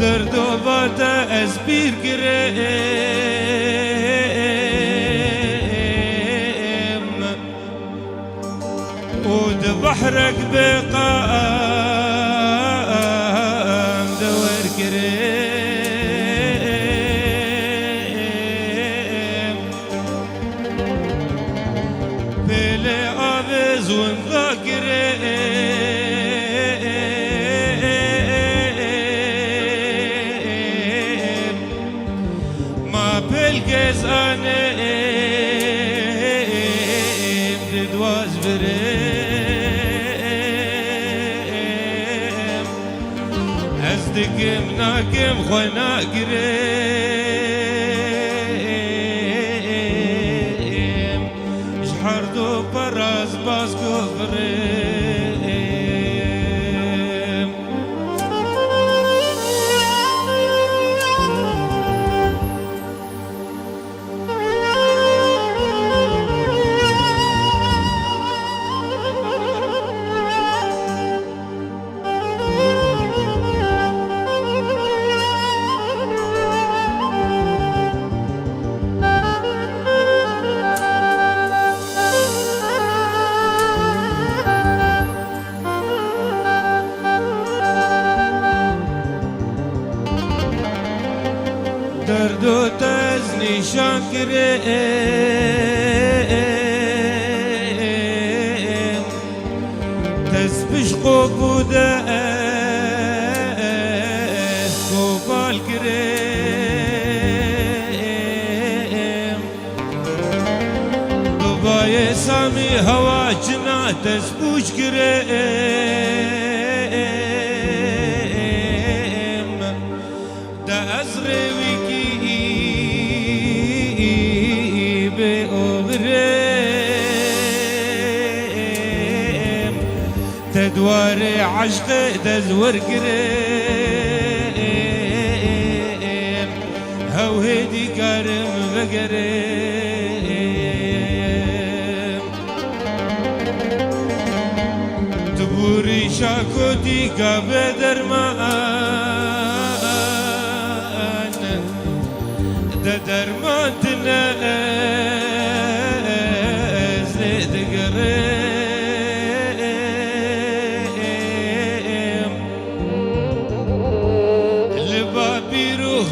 درد و بات از بیر گریم و ده بحرک بقام دور گریم بله آوز و انضا گریم ما بلگز آنیم ددواز بریم از دگم ناکم خو نگریم جحر دو پراز باز گفریم درد و تز نشان کریم تز بشقو بوده گوبال کریم دوبای سامی هوا جنا تز بوش کریم دا ازروی تدوار عشق دزور قريم هو هدي كرم بقريم تبوري شاكوتي كبدر مان ده درمان تناز زيد قريم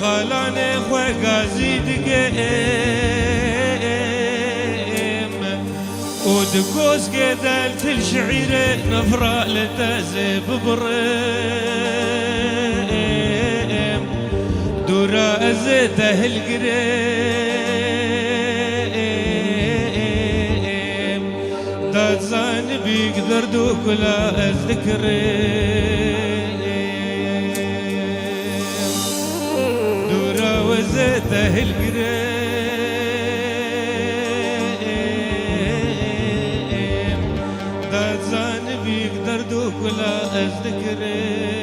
خالانه خواه گازی دگیم و دگوز گدل تل شعیر نفرا لتازه ببریم دورا ازه تهل گریم داد زان بیگ درد و کلا از ذکریم تهل قريم داد زان بيك دردو كلا أزدكريم